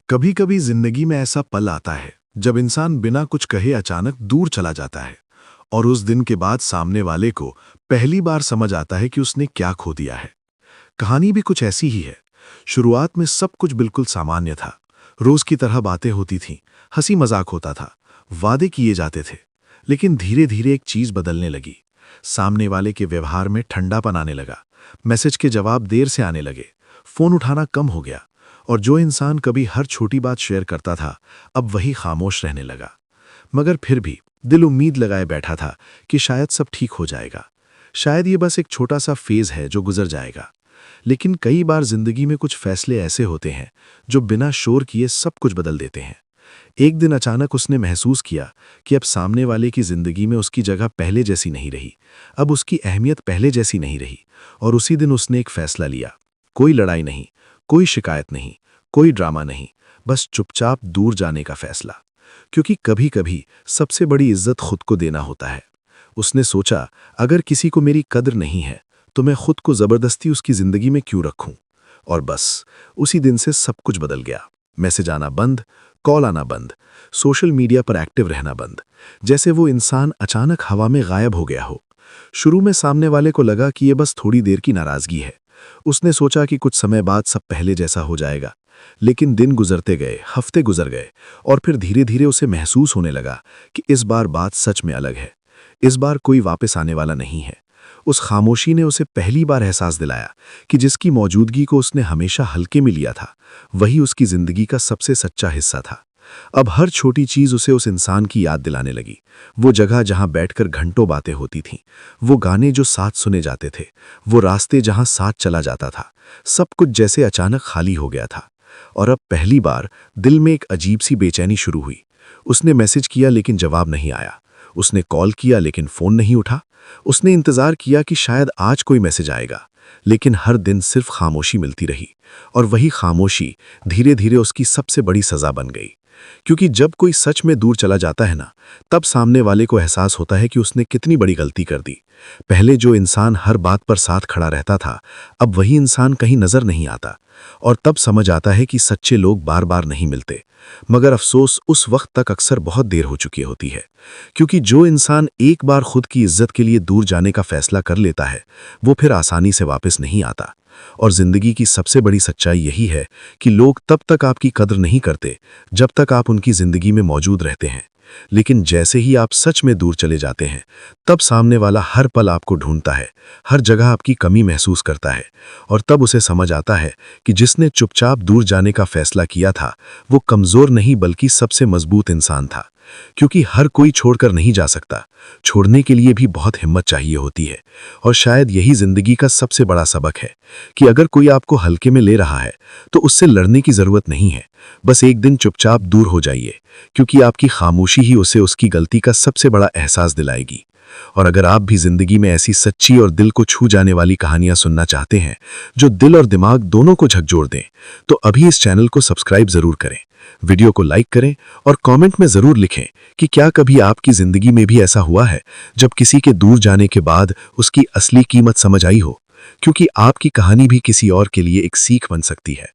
कभी कभी जिंदगी में ऐसा पल आता है जब इंसान बिना कुछ कहे अचानक दूर चला जाता है और उस दिन के बाद सामने वाले को पहली बार समझ आता है कि उसने क्या खो दिया है। कहानी भी कुछ ऐसी ही है। शुरुआत में सब कुछ बिल्कुल सामान्य था। रोज की तरह बातें होती थीं, हंसी मजाक होता था, वादे किए जाते थे। लेकिन धीरे धीरे एक चीज बदलने लगी। सामने वाले के व्यवहार में ठंडापन आने लगा, मैसेज के जवाब देर से आने लगे, फोन उठाना कम हो गया और जो इंसान कभी हर छोटी बात शेयर करता था अब वही खामोश रहने लगा। मगर फिर भी दिल उम्मीद लगाए बैठा था कि शायद सब ठीक हो जाएगा, शायद ये बस एक छोटा सा फेज है जो गुजर जाएगा। लेकिन कई बार जिंदगी में कुछ फैसले ऐसे होते हैं जो बिना शोर किए सब कुछ बदल देते हैं। एक दिन अचानक उसने महसूस किया कि अब सामने वाले की जिंदगी में उसकी जगह पहले जैसी नहीं रही, अब उसकी अहमियत पहले जैसी नहीं रही। और उसी दिन उसने एक फैसला लिया। कोई लड़ाई नहीं, कोई शिकायत नहीं, कोई ड्रामा नहीं, बस चुपचाप दूर जाने का फैसला। क्योंकि कभी कभी सबसे बड़ी इज्जत खुद को देना होता है। उसने सोचा, अगर किसी को मेरी कद्र नहीं है तो मैं खुद को जबरदस्ती उसकी जिंदगी में क्यों रखूं। और बस उसी दिन से सब कुछ बदल गया। मैसेज आना बंद, कॉल आना बंद, सोशल मीडिया पर एक्टिव रहना बंद, जैसे वो इंसान अचानक हवा में गायब हो गया हो। शुरू में सामने वाले को लगा कि ये बस थोड़ी देर की नाराजगी है। उसने सोचा कि कुछ समय बाद सब पहले जैसा हो जाएगा। लेकिन दिन गुजरते गए, हफ्ते गुजर गए और फिर धीरे धीरे उसे महसूस होने लगा कि इस बार बात सच में अलग है। इस बार कोई वापस आने वाला नहीं है। उस खामोशी ने उसे पहली बार एहसास दिलाया कि जिसकी मौजूदगी को उसने हमेशा हल्के में लिया था वही उसकी जिंदगी का सबसे सच्चा हिस्सा था। अब हर छोटी चीज उसे उस इंसान की याद दिलाने लगी। वो जगह जहां बैठकर घंटों बातें होती थीं, वो गाने जो साथ सुने जाते थे, वो रास्ते जहां साथ चला जाता था। सब कुछ जैसे अचानक खाली हो गया था। और अब पहली बार दिल में एक अजीब सी बेचैनी शुरू हुई। उसने मैसेज किया लेकिन जवाब नहीं आया। उसने कॉल किया लेकिन फोन नहीं उठा। उसने इंतजार किया कि शायद आज कोई मैसेज आएगा, लेकिन हर दिन सिर्फ खामोशी मिलती रही। और वही खामोशी धीरे धीरे उसकी सबसे बड़ी सजा बन गई। क्योंकि जब कोई सच में दूर चला जाता है ना, तब सामने वाले को एहसास होता है कि उसने कितनी बड़ी गलती कर दी। पहले जो इंसान हर बात पर साथ खड़ा रहता था, अब वही इंसान कहीं नजर नहीं आता। और तब समझ आता है कि सच्चे लोग बार बार नहीं मिलते। मगर अफसोस उस वक्त तक अक्सर बहुत देर हो चुकी होती है। क्योंकि जो इंसान एक बार खुद की इज्जत के लिए दूर जाने का फैसला कर लेता है, वो फिर आसानी से वापस नहीं आता। और जिंदगी की सबसे बड़ी सच्चाई यही है कि लोग तब तक आपकी कद्र नहीं करते जब तक आप उनकी जिंदगी में मौजूद रहते हैं। लेकिन जैसे ही आप सच में दूर चले जाते हैं, तब सामने वाला हर पल आपको ढूंढता है, हर जगह आपकी कमी महसूस करता है। और तब उसे समझ आता है कि जिसने चुपचाप दूर जाने का फैसला किया था वो कमजोर नहीं बल्कि सबसे मजबूत इंसान था। क्योंकि हर कोई छोड़कर नहीं जा सकता, छोड़ने के लिए भी बहुत हिम्मत चाहिए होती है। और शायद यही जिंदगी का सबसे बड़ा सबक है कि अगर कोई आपको हल्के में ले रहा है तो उससे लड़ने की जरूरत नहीं है। बस एक दिन चुपचाप दूर हो जाइए, क्योंकि आपकी खामोशी ही उसे उसकी गलती का सबसे बड़ा एहसास दिलाएगी। और अगर आप भी जिंदगी में ऐसी सच्ची और दिल को छू जाने वाली कहानियां सुनना चाहते हैं जो दिल और दिमाग दोनों को झकझोर दें, तो अभी इस चैनल को सब्सक्राइब जरूर करें, वीडियो को लाइक करें और कमेंट में जरूर लिखें कि क्या कभी आपकी जिंदगी में भी ऐसा हुआ है जब किसी के दूर जाने के बाद उसकी असली कीमत समझ आई हो। क्योंकि आपकी कहानी भी किसी और के लिए एक सीख बन सकती है।